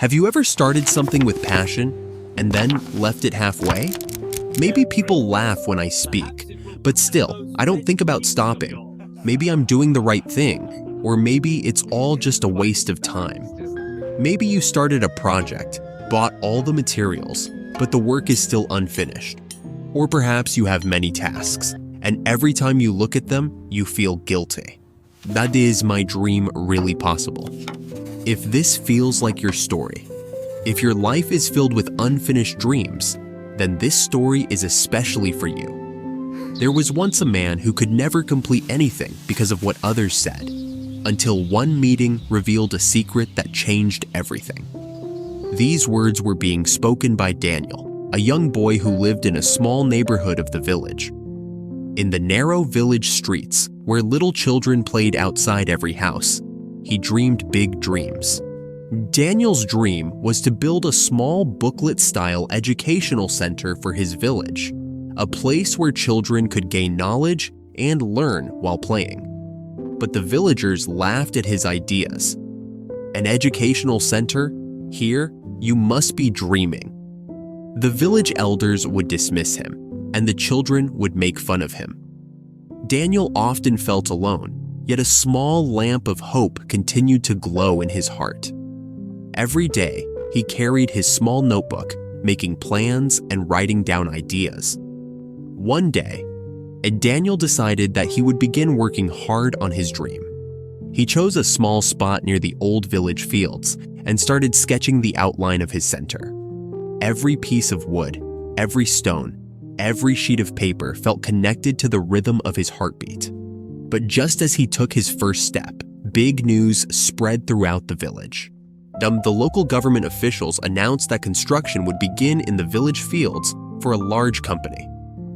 Have you ever started something with passion and then left it halfway? Maybe people laugh when I speak, but still, I don't think about stopping. Maybe I'm doing the right thing, or maybe it's all just a waste of time. Maybe you started a project, bought all the materials, but the work is still unfinished. Or perhaps you have many tasks, and every time you look at them, you feel guilty. That is my dream really possible. If this feels like your story, if your life is filled with unfinished dreams, then this story is especially for you. There was once a man who could never complete anything because of what others said, until one meeting revealed a secret that changed everything. These words were being spoken by Daniel, a young boy who lived in a small neighborhood of the village. In the narrow village streets, where little children played outside every house, he dreamed big dreams. Daniel's dream was to build a small booklet-style educational center for his village, a place where children could gain knowledge and learn while playing. But the villagers laughed at his ideas. An educational center? Here, you must be dreaming. The village elders would dismiss him, and the children would make fun of him. Daniel often felt alone, yet a small lamp of hope continued to glow in his heart. Every day, he carried his small notebook, making plans and writing down ideas. One day, Daniel decided that he would begin working hard on his dream. He chose a small spot near the old village fields and started sketching the outline of his center. Every piece of wood, every stone, every sheet of paper felt connected to the rhythm of his heartbeat. But just as he took his first step, big news spread throughout the village. The local government officials announced that construction would begin in the village fields for a large company,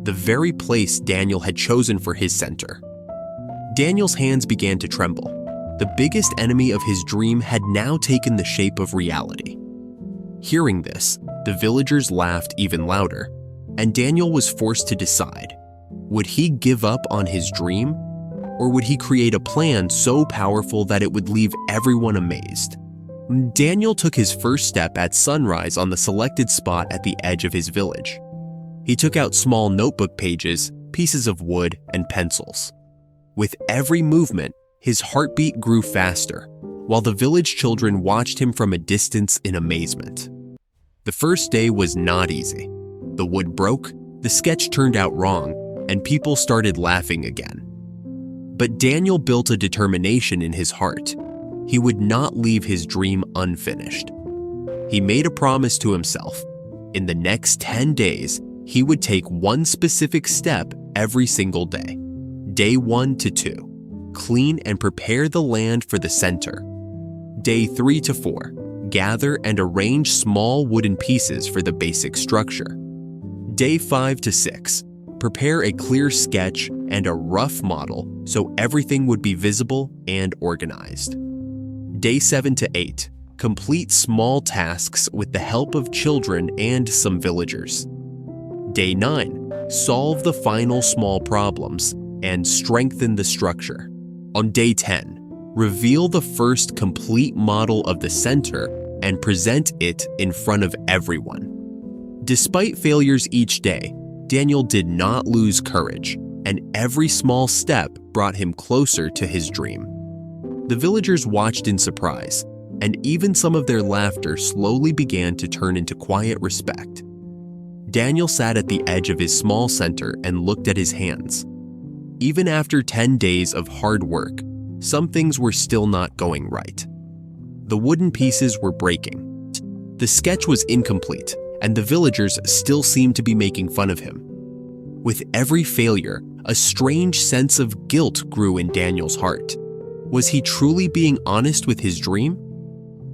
the very place Daniel had chosen for his center. Daniel's hands began to tremble. The biggest enemy of his dream had now taken the shape of reality. Hearing this, the villagers laughed even louder, and Daniel was forced to decide. Would he give up on his dream? Or would he create a plan so powerful that it would leave everyone amazed? Daniel took his first step at sunrise on the selected spot at the edge of his village. He took out small notebook pages, pieces of wood, and pencils. With every movement, his heartbeat grew faster, while the village children watched him from a distance in amazement. The first day was not easy. The wood broke, the sketch turned out wrong, and people started laughing again. But Daniel built a determination in his heart. He would not leave his dream unfinished. He made a promise to himself. In the next 10 days, he would take one specific step every single day. Day 1 to 2, clean and prepare the land for the center. Day 3 to 4, gather and arrange small wooden pieces for the basic structure. Day 5 to 6, prepare a clear sketch and a rough model so everything would be visible and organized. Day 7 to 8, complete small tasks with the help of children and some villagers. Day 9, solve the final small problems and strengthen the structure. On day 10, reveal the first complete model of the center and present it in front of everyone. Despite failures each day, Daniel did not lose courage, and every small step brought him closer to his dream. The villagers watched in surprise, and even some of their laughter slowly began to turn into quiet respect. Daniel sat at the edge of his small center and looked at his hands. Even after 10 days of hard work, some things were still not going right. The wooden pieces were breaking. The sketch was incomplete, and the villagers still seemed to be making fun of him. With every failure, a strange sense of guilt grew in Daniel's heart. Was he truly being honest with his dream?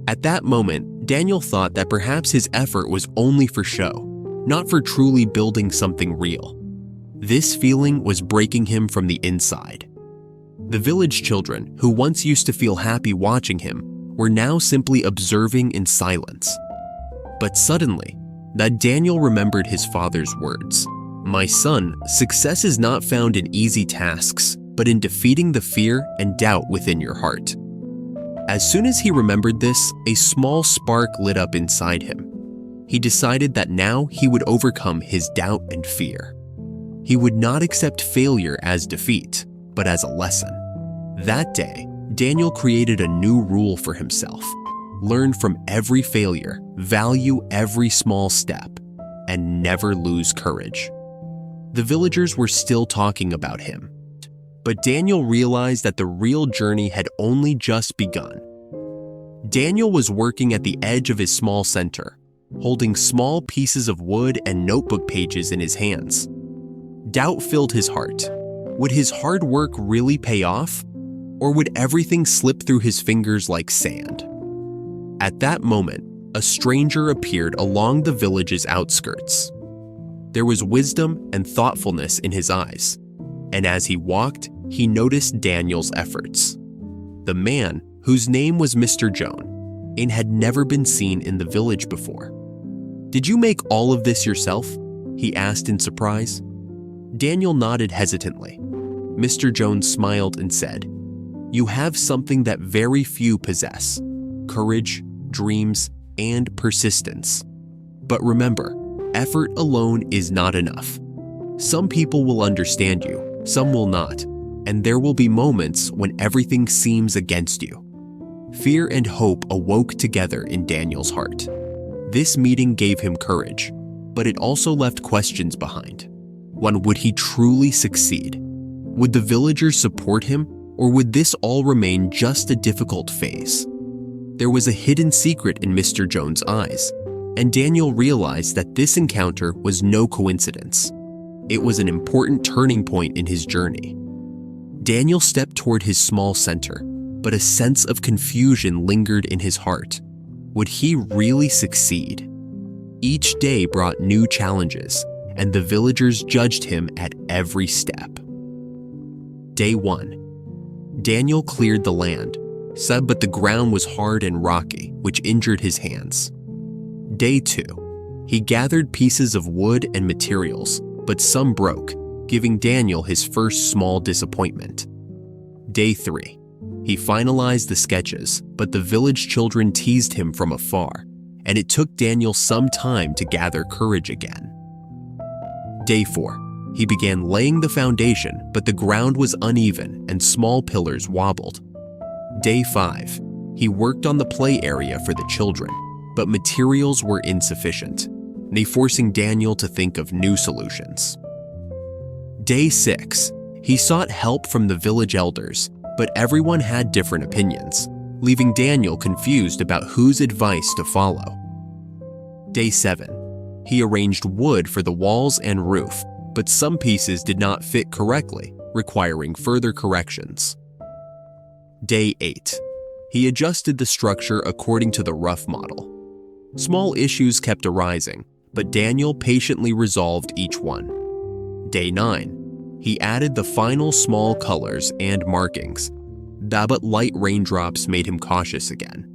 At that moment, Daniel thought that perhaps his effort was only for show, not for truly building something real. This feeling was breaking him from the inside. The village children, who once used to feel happy watching him, were now simply observing in silence. But suddenly, that Daniel remembered his father's words. "My son, success is not found in easy tasks, but in defeating the fear and doubt within your heart." As soon as he remembered this, a small spark lit up inside him. He decided that now he would overcome his doubt and fear. He would not accept failure as defeat, but as a lesson. That day, Daniel created a new rule for himself. Learn from every failure, value every small step, and never lose courage. The villagers were still talking about him, but Daniel realized that the real journey had only just begun. Daniel was working at the edge of his small center, holding small pieces of wood and notebook pages in his hands. Doubt filled his heart. Would his hard work really pay off? Or would everything slip through his fingers like sand? At that moment, a stranger appeared along the village's outskirts. There was wisdom and thoughtfulness in his eyes, and as he walked, he noticed Daniel's efforts. The man, whose name was Mr. Joan, and had never been seen in the village before. "Did you make all of this yourself?" he asked in surprise. Daniel nodded hesitantly. Mr. Jones smiled and said, "You have something that very few possess: courage, dreams, and persistence. But remember, effort alone is not enough. Some people will understand you, some will not, and there will be moments when everything seems against you." Fear and hope awoke together in Daniel's heart. This meeting gave him courage, but it also left questions behind. One, would he truly succeed? Would the villagers support him, or would this all remain just a difficult phase? There was a hidden secret in Mr. Jones' eyes, and Daniel realized that this encounter was no coincidence. It was an important turning point in his journey. Daniel stepped toward his small center, but a sense of confusion lingered in his heart. Would he really succeed? Each day brought new challenges, and the villagers judged him at every step. Day 1. Daniel cleared the land, but the ground was hard and rocky, which injured his hands. Day 2. He gathered pieces of wood and materials, but some broke, giving Daniel his first small disappointment. Day 3. He finalized the sketches, but the village children teased him from afar, and it took Daniel some time to gather courage again. Day 4. He began laying the foundation, but the ground was uneven and small pillars wobbled. Day 5. He worked on the play area for the children, but materials were insufficient, forcing Daniel to think of new solutions. Day 6. He sought help from the village elders, but everyone had different opinions, leaving Daniel confused about whose advice to follow. Day 7. He arranged wood for the walls and roof, but some pieces did not fit correctly, requiring further corrections. Day 8. He adjusted the structure according to the rough model. Small issues kept arising, but Daniel patiently resolved each one. Day 9. He added the final small colors and markings, but light raindrops made him cautious again.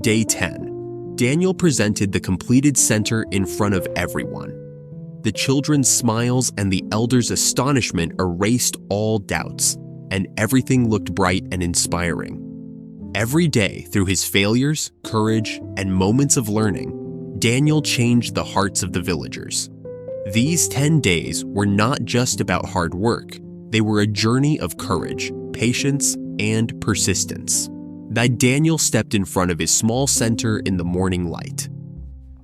Day 10. Daniel presented the completed center in front of everyone. The children's smiles and the elders' astonishment erased all doubts, and everything looked bright and inspiring. Every day, through his failures, courage, and moments of learning, Daniel changed the hearts of the villagers. These 10 days were not just about hard work. They were a journey of courage, patience, and persistence. That Daniel stepped in front of his small center in the morning light.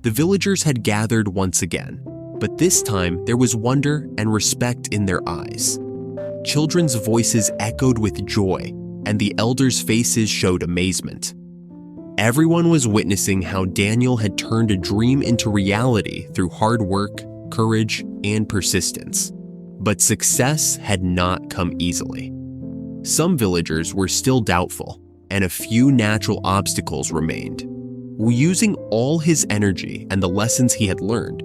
The villagers had gathered once again, but this time there was wonder and respect in their eyes. Children's voices echoed with joy, and the elders' faces showed amazement. Everyone was witnessing how Daniel had turned a dream into reality through hard work, courage, and persistence. But success had not come easily. Some villagers were still doubtful, and a few natural obstacles remained. Using all his energy and the lessons he had learned,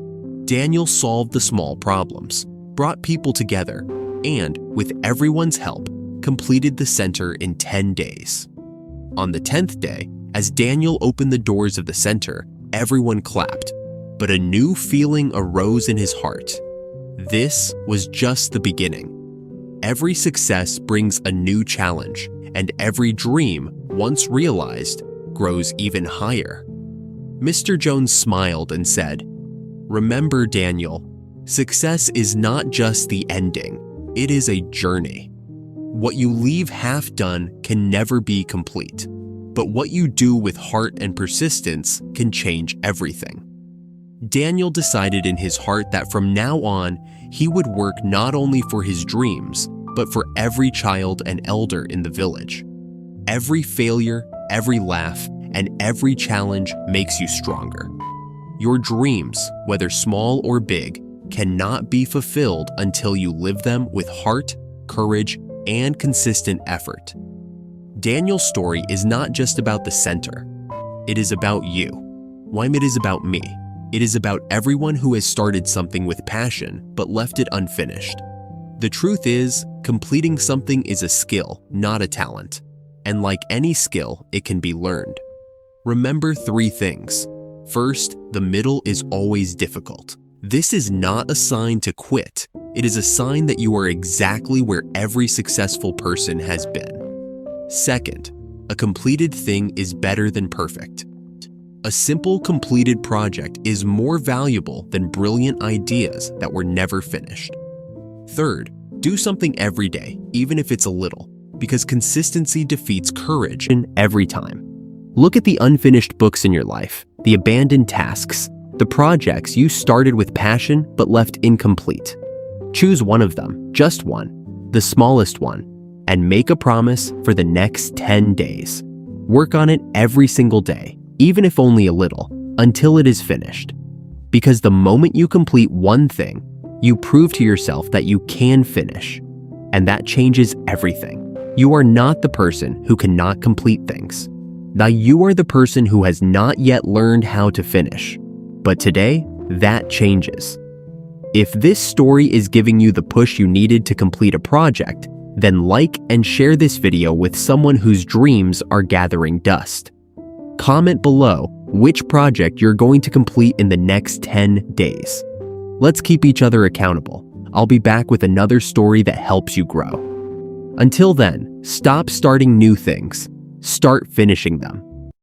Daniel solved the small problems, brought people together, and, with everyone's help, completed the center in 10 days. On the 10th day, as Daniel opened the doors of the center, everyone clapped, but a new feeling arose in his heart. This was just the beginning. Every success brings a new challenge, and every dream once realized, grows even higher. Mr. Jones smiled and said, "Remember, Daniel, success is not just the ending, it is a journey. What you leave half done can never be complete, but what you do with heart and persistence can change everything." Daniel decided in his heart that from now on, he would work not only for his dreams, but for every child and elder in the village. Every failure, every laugh, and every challenge makes you stronger. Your dreams, whether small or big, cannot be fulfilled until you live them with heart, courage, and consistent effort. Daniel's story is not just about the center. It is about you. It is about me. It is about everyone who has started something with passion but left it unfinished. The truth is, completing something is a skill, not a talent. And like any skill, it can be learned. Remember 3 things. First, the middle is always difficult. This is not a sign to quit. It is a sign that you are exactly where every successful person has been. Second, a completed thing is better than perfect. A simple completed project is more valuable than brilliant ideas that were never finished. Third, do something every day, even if it's a little, because consistency defeats courage every time. Look at the unfinished books in your life, the abandoned tasks, the projects you started with passion but left incomplete. Choose one of them, just one, the smallest one, and make a promise for the next 10 days. Work on it every single day, even if only a little, until it is finished. Because the moment you complete one thing, you prove to yourself that you can finish, and that changes everything. You are not the person who cannot complete things. Now you are the person who has not yet learned how to finish. But today, that changes. If this story is giving you the push you needed to complete a project, then like and share this video with someone whose dreams are gathering dust. Comment below which project you're going to complete in the next 10 days. Let's keep each other accountable. I'll be back with another story that helps you grow. Until then, stop starting new things. Start finishing them.